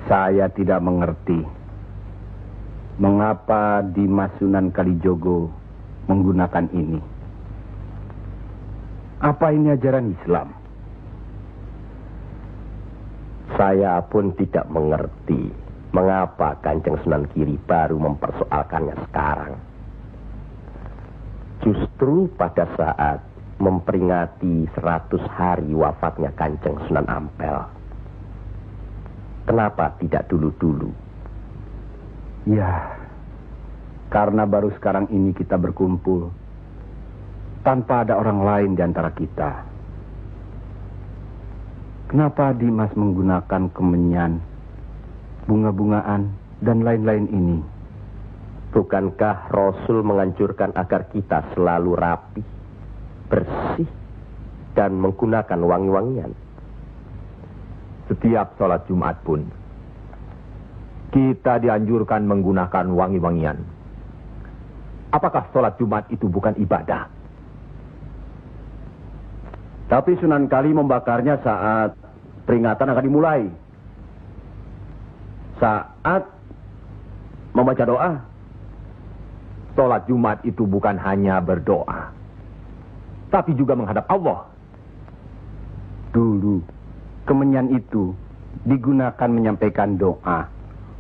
Saya tidak mengerti mengapa Dimas Sunan Kalijogo menggunakan ini. Apa ini ajaran Islam? Saya pun tidak mengerti mengapa Kanjeng Sunan Giri baru mempersoalkannya sekarang. Justru pada saat memperingati 100 hari wafatnya Kanjeng Sunan Ampel. Kenapa tidak dulu-dulu? Ya, karena baru sekarang ini kita berkumpul tanpa ada orang lain di antara kita. Kenapa Dimas menggunakan kemenyan, bunga-bungaan, dan lain-lain ini? Bukankah Rasul menganjurkan agar kita selalu rapi, bersih, dan menggunakan wangi-wangian? Setiap sholat Jumat pun kita dianjurkan menggunakan wangi-wangian. Apakah sholat Jumat itu bukan ibadah? Tapi Sunan Kali membakarnya saat peringatan akan dimulai. Saat membaca doa. Sholat Jumat itu bukan hanya berdoa, tapi juga menghadap Allah. Dulu, kemenyan itu digunakan menyampaikan doa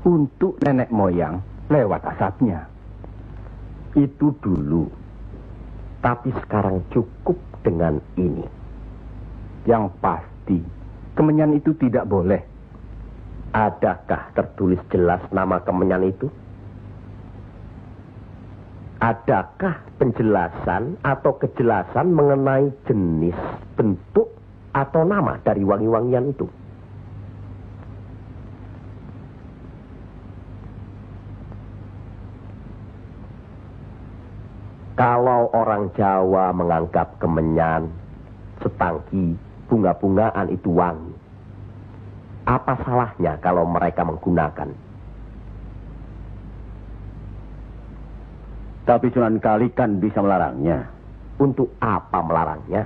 untuk nenek moyang lewat asapnya. Itu dulu. Tapi sekarang cukup dengan ini. Yang pasti, kemenyan itu tidak boleh. Adakah tertulis jelas nama kemenyan itu? Adakah penjelasan atau kejelasan mengenai jenis, bentuk, atau nama dari wangi-wangian itu? Kalau orang Jawa menganggap kemenyan, setangki, bunga-bungaan itu wangi, apa salahnya kalau mereka menggunakan? Tapi Sunan Kali kan bisa melarangnya. Untuk apa melarangnya?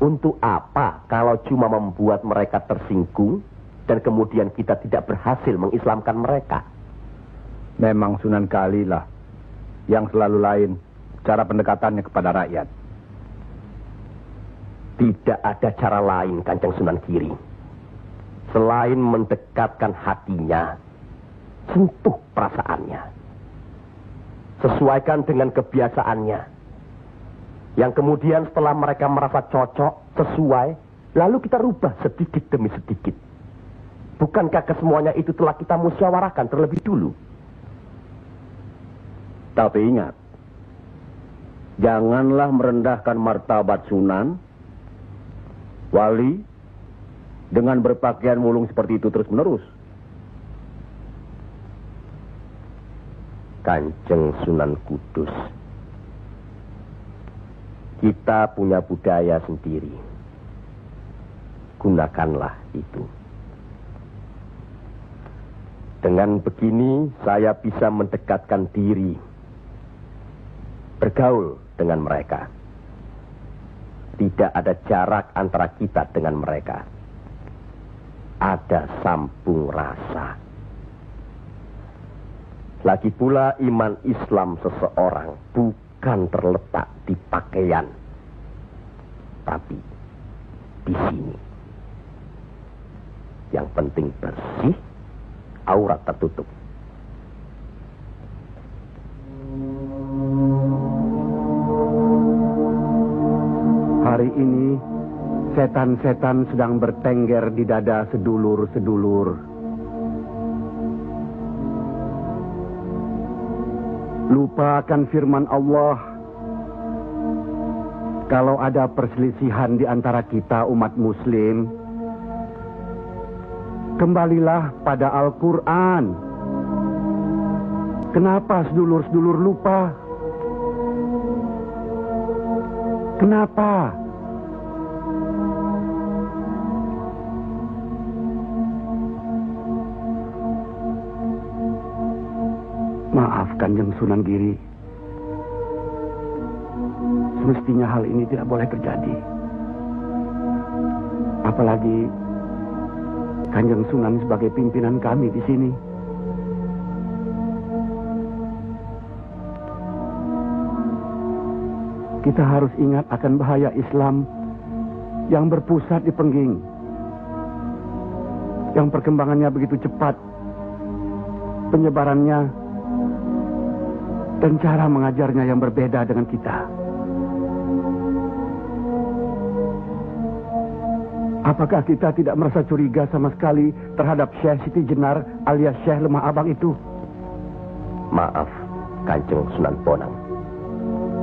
Untuk apa kalau cuma membuat mereka tersinggung dan kemudian kita tidak berhasil mengislamkan mereka? Memang Sunan Kali lah yang selalu lain cara pendekatannya kepada rakyat. Tidak ada cara lain Kanjeng Sunan Giri selain mendekatkan hatinya, sentuh perasaannya, sesuaikan dengan kebiasaannya, yang kemudian setelah mereka merasa cocok, sesuai, lalu kita rubah sedikit demi sedikit. Bukankah kesemuanya itu telah kita musyawarahkan terlebih dulu? Tapi ingat, janganlah merendahkan martabat Sunan, wali, dengan berpakaian mulung seperti itu terus-menerus. Kanjeng Sunan Kudus, kita punya budaya sendiri. Gunakanlah itu. Dengan begini saya bisa mendekatkan diri, bergaul dengan mereka. Tidak ada jarak antara kita dengan mereka. Ada sambung rasa. Lagi pula iman Islam seseorang bukan terletak di pakaian, tapi di sini. Yang penting bersih, aurat tertutup. Hari ini, setan-setan sedang bertengger di dada sedulur-sedulur. Lupa akan firman Allah. Kalau ada perselisihan di antara kita umat muslim, kembalilah pada Al-Quran. Kenapa sedulur-sedulur lupa? Kenapa? Maaf Kanjeng Sunan Giri. Semestinya hal ini tidak boleh terjadi. Apalagi Kanjeng Sunan sebagai pimpinan kami di sini. Kita harus ingat akan bahaya Islam yang berpusat di Pengging, yang perkembangannya begitu cepat, penyebarannya dan cara mengajarnya yang berbeda dengan kita. Apakah kita tidak merasa curiga sama sekali terhadap Syekh Siti Jenar alias Syekh Lemah Abang itu? Maaf, Kanjeng Sunan Bonang.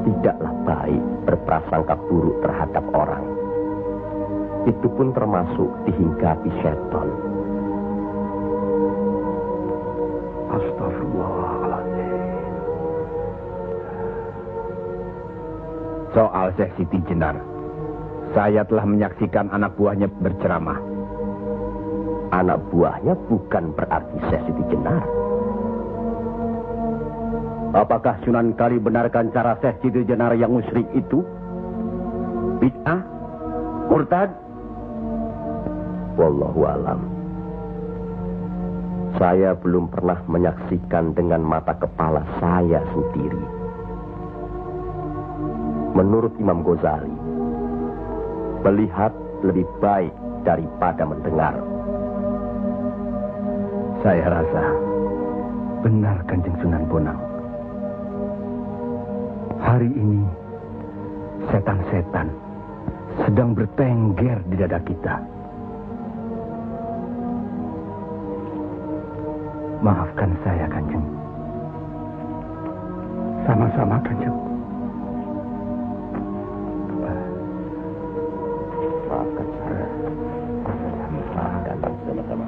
Tidaklah baik berprasangka buruk terhadap orang. Itu pun termasuk dihinggapi setan. Astagfirullahaladzim. Soal Syekh Siti Jenar, saya telah menyaksikan anak buahnya berceramah. Anak buahnya bukan berarti Syekh Siti Jenar. Apakah Sunan Kali benarkan cara Syekh Siti Jenar yang musyrik itu? Bid'ah? Murtad? Wallahu alam. Saya belum pernah menyaksikan dengan mata kepala saya sendiri. Menurut Imam Ghazali, melihat lebih baik daripada mendengar. Saya rasa benar Kanjeng Sunan Bonang. Hari ini setan-setan sedang bertengger di dada kita. Maafkan saya, Kanjeng. Sama-sama, Kanjeng. Maafkan saya. Maafkan sama-sama.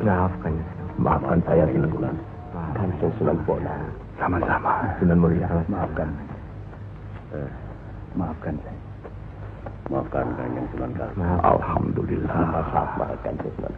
Maafkan. Maafkan saya, Sunan. Kanjeng Sunan Bonang. Sama-sama. Sunan Muria. Maafkan. Maafkan saya. Maafkan Kanjeng Sunan. Alhamdulillah. Sama-sama Kanjeng Sunan.